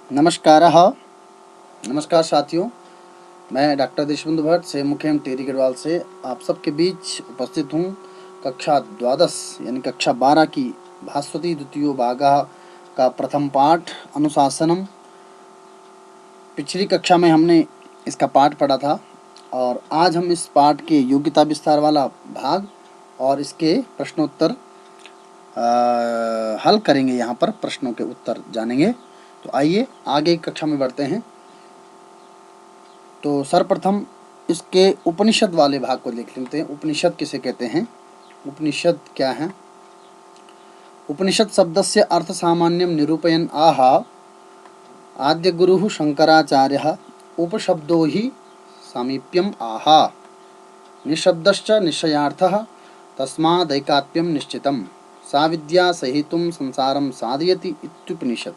नमस्कारः। नमस्कार साथियों, मैं डॉक्टर देशबंधु भट्ट से मुख्यम टेरी गढ़वाल से आप सबके बीच उपस्थित हूँ। कक्षा द्वादश यानी कक्षा 12 की भास्वती द्वितीयो भागः का प्रथम पाठ अनुशासनम। पिछली कक्षा में हमने इसका पाठ पढ़ा था और आज हम इस पाठ के योग्यता विस्तार वाला भाग और इसके प्रश्नोत्तर हल करेंगे। यहाँ पर प्रश्नों के उत्तर जानेंगे। तो आइए आगे कक्षा में बढ़ते हैं। तो सर्वप्रथम इसके उपनिषद वाले भाग को देख लेते हैं। उपनिषद किसे कहते हैं? उपनिषद क्या है? उपनिषद शब्दस्य अर्थ सामान्यं निरूपयन् आह आद्य गुरुः शंकराचार्यः उपशब्दो हि सामीप्यम् आह निशब्दश्च निश्चयार्थः तस्मादैकात्म्यं निश्चितम् सा विद्या सहेतुं संसारं साधयति इत्युपनिषद।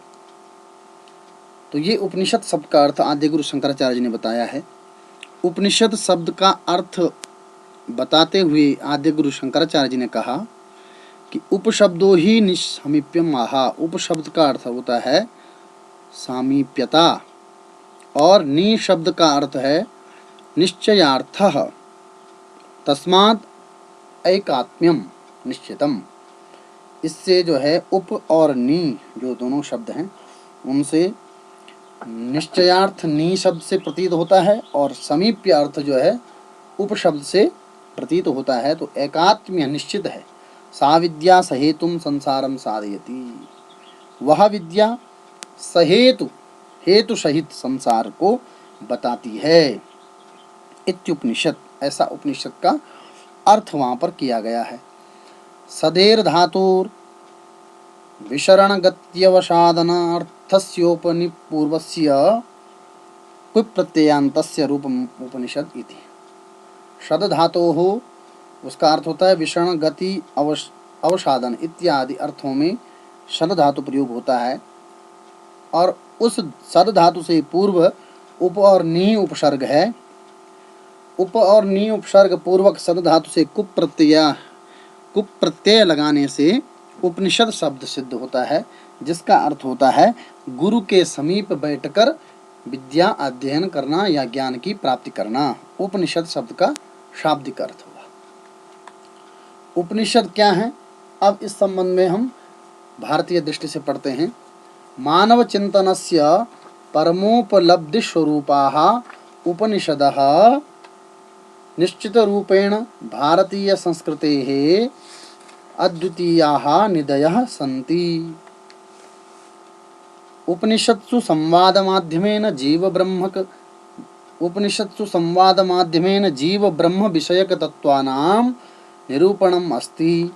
तो ये उपनिषद शब्द का अर्थ आद्य गुरु शंकराचार्य जी ने बताया है। उपनिषद शब्द का अर्थ बताते हुए आद्य गुरु शंकराचार्य जी ने कहा कि उपशब्दो ही निसमीप्यम आहा। उपशब्द का अर्थ होता है सामीप्यता और नि शब्द का अर्थ है निश्चयार्थः तस्मात् ऐकात्म्यम निश्चितम। इससे जो है उप और नि जो दोनों शब्द हैं उनसे निश्चयार्थ नि शब्द से प्रतीत होता है और समीप्य अर्थ जो है उपशब्द से प्रतीत होता है। तो एकात्म्य निश्चित है। सा विद्या सहेतुम संसारम साधयति। वह विद्या सहेतु हेतु सहित संसार को बताती है। इत्युपनिषद। ऐसा उपनिषद का अर्थ वहाँ पर किया गया है। सदेर धातुर विशरणगत्यवसादनार्थस्योपनिपूर्वस्य क्विप्रत्ययान्तस्य रूपम् उपनिषद इति। शद धातोः उसका अर्थ होता है विषण, गति, अवसादन इत्यादि अर्थों में शद धातु प्रयोग होता है और उस सद धातु से पूर्व उप और नी उपसर्ग है। उप और नी उपसर्ग पूर्वक सद धातु से कुप प्रत्यय लगाने से उपनिषद शब्द सिद्ध होता है, जिसका अर्थ होता है गुरु के समीप बैठकर विद्या अध्ययन करना या ज्ञान की प्राप्ति करना। उपनिषद शब्द का शाब्दिक अर्थ हुआ। उपनिषद क्या है? अब इस संबंध में हम भारतीय दृष्टि से पढ़ते हैं। मानव चिंतनस्य परमोपलब्धि स्वरूपाः उपनिषदः निश्चित रूपेण भारतीय संस्कृतेः अद्वितीयाः निधयः सन्ति। उपनिषत्सु संवादमाध्यमेन जीव ब्रह्म विषयक तत्वानां निरूपणम् अस्ति।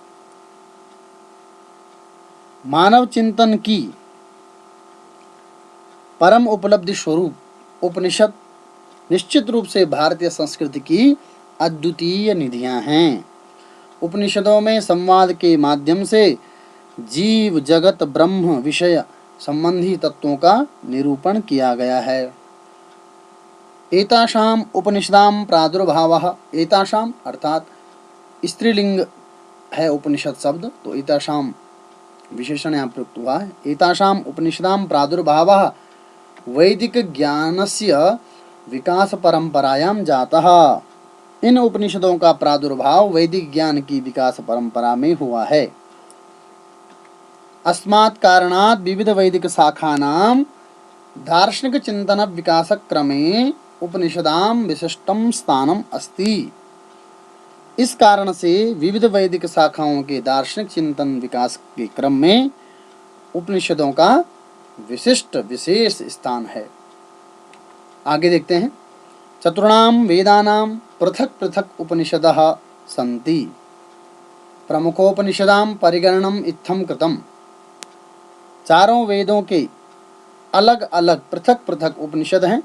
मानव चिंतन की परम उपलब्धि स्वरूप उपनिषद निश्चित रूप से भारतीय संस्कृति की अद्वितीय निधियां हैं। उपनिषदों में संवाद के माध्यम से जीव जगत ब्रह्म विषय संबंधी तत्वों का निरूपण किया गया है। एतासाम उपनिषदाम प्रादुर्भावः। एतासाम अर्थात स्त्रीलिंग है उपनिषद शब्द, तो एतासाम विशेषण यहाँ प्रयुक्त हुआ है। एतासाम उपनिषदाम प्रादुर्भावः वैदिक ज्ञानस्य विकास परंपरायां जातः। इन उपनिषदों का प्रादुर्भाव वैदिक ज्ञान की विकास परंपरा में हुआ है। अस्मात् कारणात् विविध वैदिक शाखानां दार्शनिक चिंतन विकास क्रमे उपनिषदां विशिष्टं स्थानम् अस्ति। इस कारण से विविध वैदिक शाखाओं के दार्शनिक चिंतन विकास के क्रम में उपनिषदों का विशेष स्थान है। आगे देखते हैं। चतुर्णाम वेदानां पृथक पृथक उपनिषदः सन्ति। प्रमुखोपनिषदां परिगणनम् इत्थं कृतम्। चारों वेदों के अलग अलग पृथक पृथक उपनिषद हैं।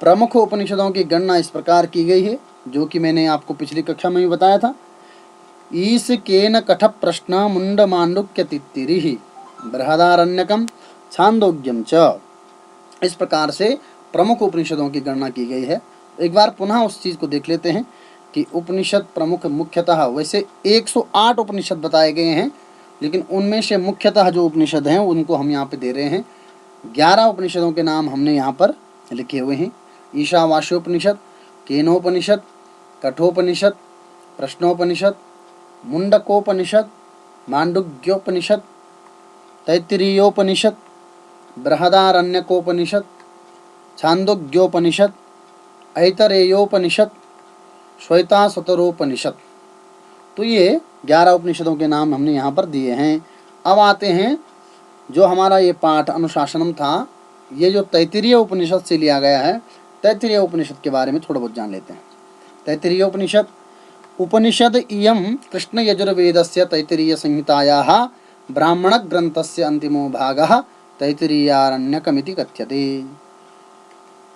प्रमुख उपनिषदों की गणना इस प्रकार की गई है, जो कि मैंने आपको पिछली कक्षा में भी बताया था। ईश केन कठ प्रश्न मुंड मांडुक्य तित्तिरिहि बृहदारण्यकम छांदोग्यम च। इस प्रकार से प्रमुख उपनिषदों की गणना की गई है। एक बार पुनः उस चीज़ को देख लेते हैं कि उपनिषद प्रमुख मुख्यतः वैसे 108 उपनिषद बताए गए हैं, लेकिन उनमें से मुख्यतः जो उपनिषद हैं उनको हम यहाँ पे दे रहे हैं। 11 उपनिषदों के नाम हमने यहाँ पर लिखे हुए हैं। ईशावास्योपनिषद, केनोपनिषद, कठोपनिषद, प्रश्नोपनिषद, मुंडकोपनिषद, मांडुक्योपनिषद, तैत्तिरीयोपनिषद, बृहदारण्यकोपनिषद, छांदोग्योपनिषद, ऐतरेयोपनिषद, श्वेताश्वतरोपनिषद। तो ये 11 उपनिषदों के नाम हमने यहाँ पर दिए हैं। अब आते हैं जो हमारा ये पाठ अनुशासनम था, ये जो तैत्तिरीय उपनिषद से लिया गया है, तैत्तिरीय उपनिषद के बारे में थोड़ा बहुत जान लेते हैं। तैत्तिरीय उपनिषद, उपनिषद इयं कृष्ण यजुर्वेदस्य तैत्तिरीय संहितायाः ब्राह्मण ग्रंथस्य अंतिमो भागः तैत्तिरीयारण्यकमिति कथ्यते।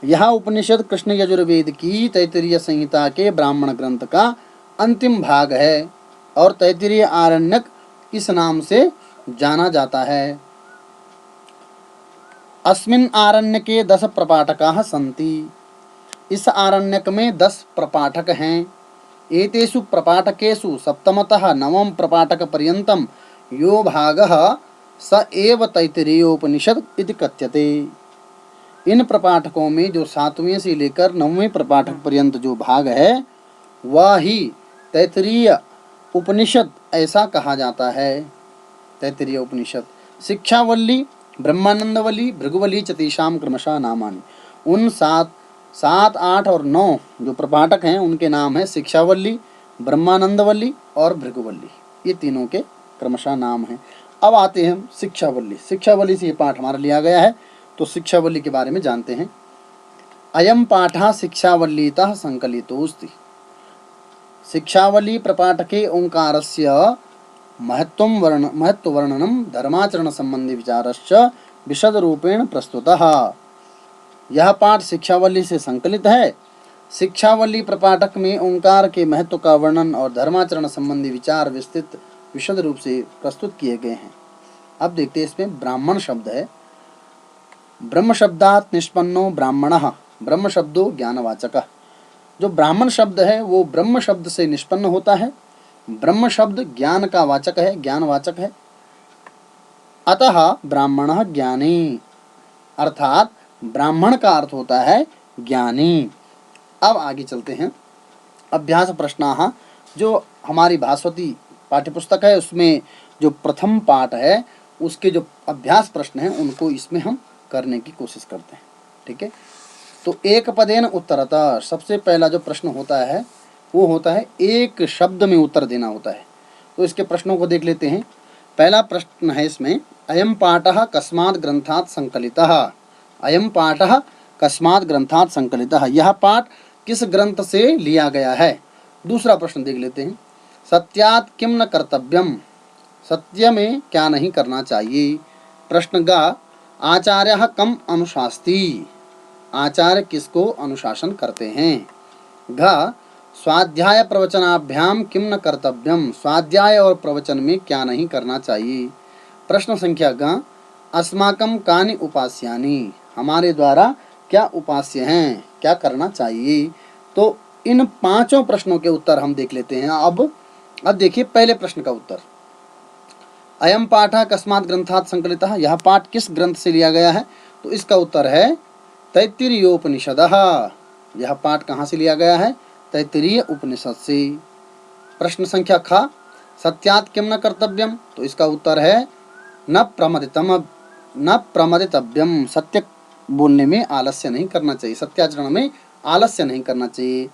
यह उपनिषद कृष्ण यजुर्वेद की तैत्तिरीय संहिता के ब्राह्मण ग्रंथ का अंतिम भाग है और तैत्तिरीय आरण्यक इस नाम से जाना जाता है। अस्मिन् आरण्यके 10 प्रपाठकाः सन्ति। इस आरण्यक में 10 प्रपाठक हैं। एतेषु प्रपाठकेषु सप्तमतः नवम प्रपाठक पर्यन्तं यो भागः स एव तैत्तिरीयोपनिषद इति कथ्यते। इन प्रपाठकों में जो 7वें से लेकर 9वें प्रपाठक पर्यंत जो भाग है वह ही तैत्तिरीय उपनिषद ऐसा कहा जाता है। तैत्तिरीय उपनिषद शिक्षावल्ली, ब्रह्मानंदवल्ली, भृगुवल्ली च तेषां क्रमशः नामानि। उन 7, 8 और 9 जो प्रपाठक हैं उनके नाम है शिक्षावल्ली, ब्रह्मानंदवल्ली और भृगुवल्ली। ये तीनों के क्रमशः नाम हैं। अब आते हैं शिक्षावल्ली। शिक्षावल्ली से ये पाठ हमारा लिया गया है, तो शिक्षावल्ली के बारे में जानते हैं। अयम पाठः शिक्षावल्लीतः संकलितोऽस्ति। शिक्षावल्ली प्रपाठके ओंकारस्य महत्ववर्णनं धर्माचरण संबंधी विचारश्च विशद रूपेण प्रस्तुतः। यह पाठ शिक्षावल्ली से संकलित है। शिक्षावल्ली प्रपाठक में ओंकार के महत्व का वर्णन और धर्माचरण संबंधी विचार विस्तृत विशद रूप से प्रस्तुत किए गए हैं। अब देखते हैं, इसमें ब्राह्मण शब्द है। ब्रह्म शब्दात् निष्पन्नो ब्राह्मणः, ब्रह्म शब्दो ज्ञानवाचकः। जो ब्राह्मण शब्द है वो ब्रह्म शब्द से निष्पन्न होता है। ब्रह्म शब्द ज्ञान का वाचक है, ज्ञानवाचक है। अतः ब्राह्मणः ज्ञानी, अर्थात ब्राह्मण का अर्थ होता है ज्ञानी। अब आगे चलते हैं। अभ्यास प्रश्नाः, जो हमारी भास्वती पाठ्यपुस्तक है उसमें जो प्रथम पाठ है उसके जो अभ्यास प्रश्न हैं उनको इसमें हम करने की कोशिश करते हैं। ठीक है, तो एक पदेन उत्तरतः, सबसे पहला जो प्रश्न होता है वो होता है एक शब्द में उत्तर देना होता है। तो इसके प्रश्नों को देख लेते हैं। पहला प्रश्न है इसमें, अयम पाठः कस्मात् ग्रंथात् संकलितः। अयम पाठः कस्मात् ग्रंथात् संकलितः, यह पाठ किस ग्रंथ से लिया गया है। दूसरा प्रश्न देख लेते हैं, सत्यात् किम न कर्तव्यम, सत्य में क्या नहीं करना चाहिए। प्रश्न ग, आचार्यः कम अनुशास्ति, आचार्य किसको अनुशासन करते हैं। घ, स्वाध्याय प्रवचनाभ्याम किम न कर्तव्यम, स्वाध्याय और प्रवचन में क्या नहीं करना चाहिए। प्रश्न संख्या ग, अस्माकं कानि उपास्यानि, हमारे द्वारा क्या उपास्य हैं, क्या करना चाहिए। तो इन 5 प्रश्नों के उत्तर हम देख लेते हैं। अब देखिए पहले प्रश्न का उत्तर, अयम पाठः कस्मात् ग्रंथात् संकलितः, यह पाठ किस ग्रंथ से लिया गया है। तो इसका उत्तर है तैत्तिरीयोपनिषदः। यह पाठ कहाँ से लिया गया है, तैत्तिरीय उपनिषद से। प्रश्न संख्या ख, सत्यात् किम न कर्तव्यम, तो इसका उत्तर है न प्रमदितव्यम, सत्य बोलने में आलस्य नहीं करना चाहिए, सत्याचरण में आलस्य नहीं करना चाहिए।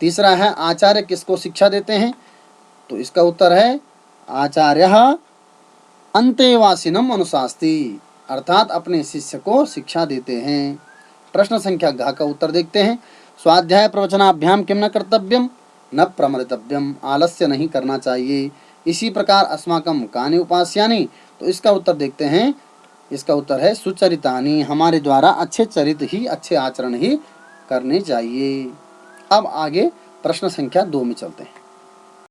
तीसरा है, आचार्य किसको शिक्षा देते हैं, तो इसका उत्तर है आचार्यः अंतेवासिनम अनुशास्ति, अर्थात अपने शिष्य को शिक्षा देते हैं। प्रश्न संख्या घ का उत्तर देखते हैं, स्वाध्याय प्रवचनाभ्याम किम न कर्तव्यम, न प्रमदितव्यम, आलस्य नहीं करना चाहिए। इसी प्रकार अस्माकं कानि उपास्यानि, तो इसका उत्तर देखते हैं, इसका उत्तर है सुचरितानि, हमारे द्वारा अच्छे चरित ही, अच्छे आचरण ही करने चाहिए। अब आगे प्रश्न संख्या 2 में चलते हैं।